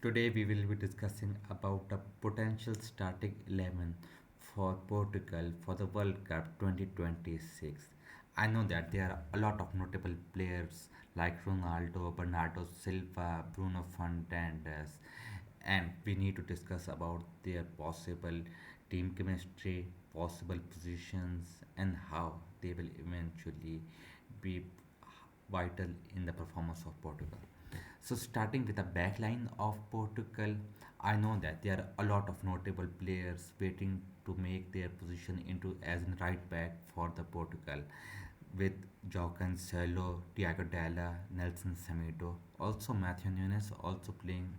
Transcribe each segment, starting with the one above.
Today we will be discussing about the potential starting 11 for Portugal for the World Cup 2026. I know that there are a lot of notable players like Ronaldo, Bernardo Silva, Bruno Fernandes, and we need to discuss about their possible team chemistry, possible positions, and how they will eventually be vital in the performance of Portugal. So starting with the backline of Portugal, I know that there are a lot of notable players waiting to make their position into as in right back for the Portugal, with João Cancelo, Thiago Dalla, Nelson Semedo, also Matthew Nunes also playing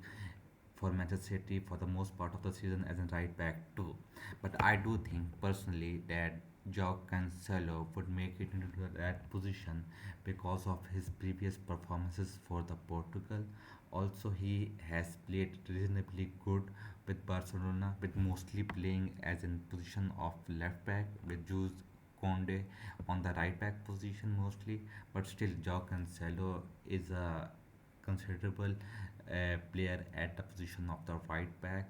for Manchester City for the most part of the season as a right back too. But I do think personally that João Cancelo would make it into that position because of his previous performances for the Portugal. Also, he has played reasonably good with Barcelona, with mostly playing as in position of left back with Jules Conde on the right back position mostly. But still, João Cancelo is a considerable player at the position of the right back,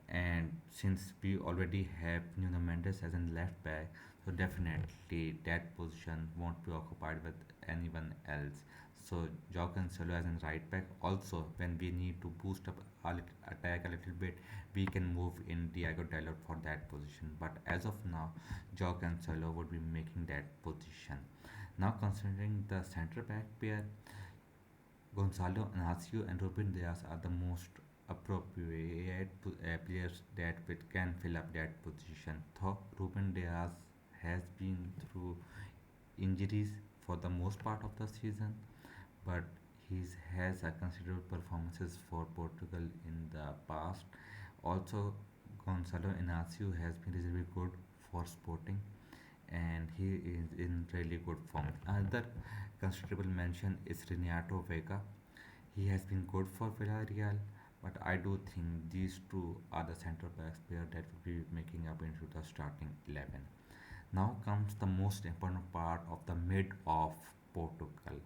and since we already have Nuno Mendes as a left back, so definitely that position won't be occupied with anyone else. So Joao Cancelo as a right back. Also, when we need to boost up our attack a little bit, we can move in Diego Dalot for that position. But as of now, Joao Cancelo would be making that position. Now considering the centre back pair, Gonzalo Inacio and Rúben Dias are the most appropriate players that can fill up that position. Though Rúben Dias has been through injuries for the most part of the season, but he has a considerable performances for Portugal in the past. Also, Gonzalo Inacio has been really good for Sporting, and he is in really good form. Another considerable mention is Renato Vega. He has been good for Villarreal, but I do think these two are the centre backs player that will be making up into the starting 11. Now comes the most important part of the mid of Portugal.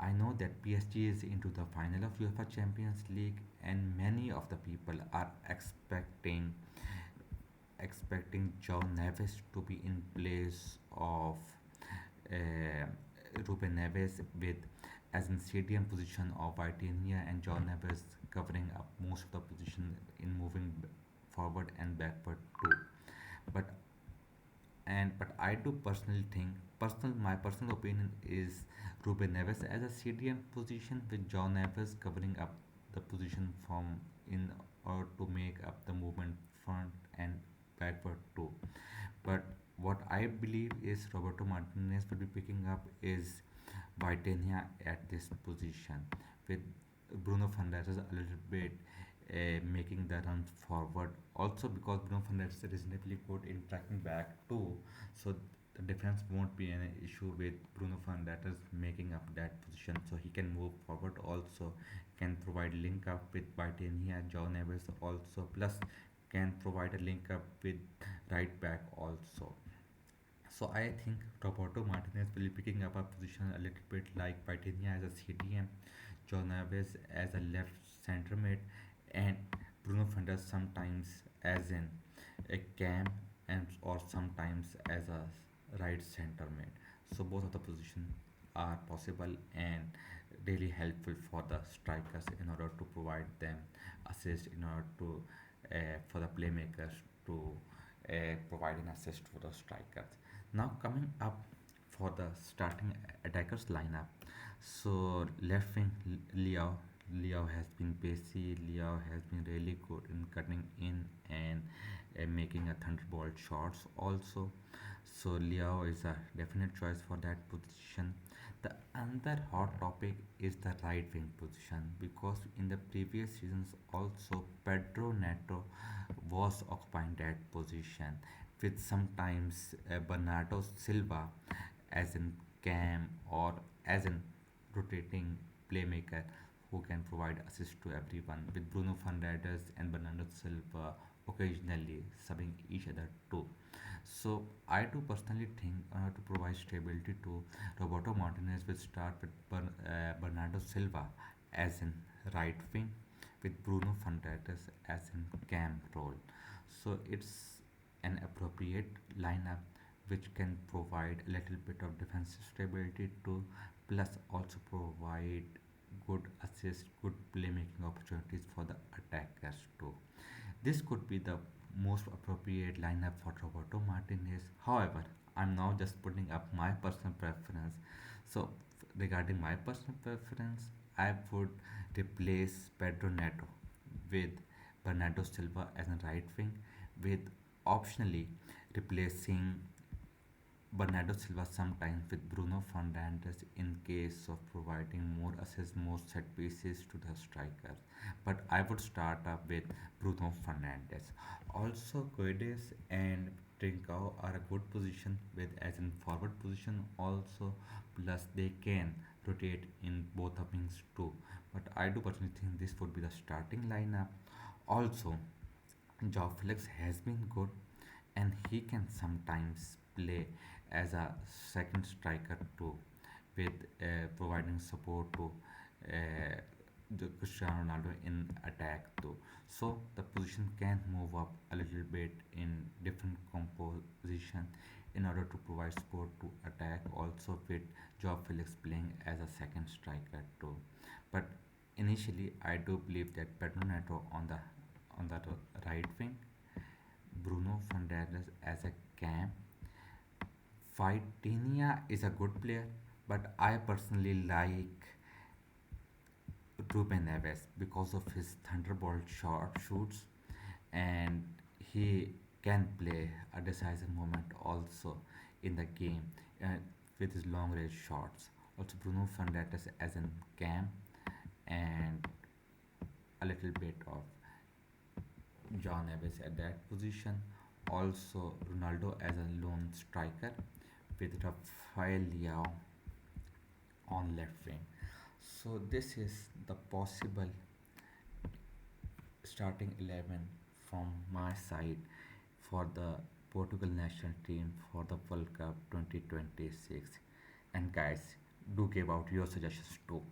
I know that PSG is into the final of UEFA Champions League, and many of the people are expecting João Neves to be in place of uh, Rúben Neves, with as in CDM position of Vitinha and João Neves covering up most of the position in moving forward and backward too. But but I do personally think, personal my personal opinion is Rúben Neves as a CDM position with João Neves covering up the position from in or to make up the movement front and backward too. But what I believe is Roberto Martinez will be picking up is Vitinha at this position, with Bruno Fernandes a little bit making the runs forward. Also, because Bruno Fernandes is reasonably good in tracking back too, so the defense won't be an issue with Bruno Fernandes making up that position. So he can move forward. Also, can provide link up with Vitinha, João Neves also, plus can provide a link up with right back also. So I think Roberto Martinez will be picking up a position a little bit like Vitinha as a CDM, João Neves as a left centre mid, and Bruno Fernandes sometimes as in a cam and or sometimes as a right centre mid. So both of the positions are possible and really helpful for the strikers in order to provide them assist, in order to for the playmakers to provide an assist for the strikers. Now coming up for the starting attackers lineup. So left wing Liao. Liao has been pacey. Liao has been really good in cutting in and making a thunderbolt shots also. So Liao is a definite choice for that position. The another hot topic is the right wing position, because in the previous seasons also Pedro Neto was occupying that position, with sometimes Bernardo Silva as in cam or as in rotating playmaker who can provide assist to everyone, with Bruno Fernandes and Bernardo Silva occasionally subbing each other too. So I do personally think to provide stability to Roberto Martinez will start with Bernardo Silva as in right wing, with Bruno Fernandes as in cam role. So it's an appropriate lineup which can provide a little bit of defensive stability too, plus also provide good assist, good playmaking opportunities for the attackers too. This could be the most appropriate lineup for Roberto Martinez. However, I'm now just putting up my personal preference. So, regarding my personal preference, I would replace Pedro Neto with Bernardo Silva as a right wing, with optionally replacing Bernardo Silva sometimes with Bruno Fernandes in case of providing more assists, more set pieces to the strikers. But I would start up with Bruno Fernandes. Also, Guedes and Trincao are a good position with as in forward position also. Plus, they can rotate in both the wings too. But I do personally think this would be the starting lineup. Also, Joao Felix has been good and he can sometimes play as a second striker too, with providing support to the Cristiano Ronaldo in attack too. So the position can move up a little bit in different composition in order to provide support to attack. Also with Joao Felix playing as a second striker too. But initially, I do believe that Pedro Neto on the right wing, Bruno Fernandes as a cam. Vitinha is a good player, but I personally like Rúben Neves because of his thunderbolt shot shoots, and he can play a decisive moment also in the game uh, with his long range shots. Also, Bruno Fernandes as a cam, and a little bit of João Neves at that position. Also, Ronaldo as a lone striker with Rafael Leão on left wing. So, this is the possible starting 11 from my side for the Portugal national team for the World Cup 2026. And guys, do give out your suggestions too.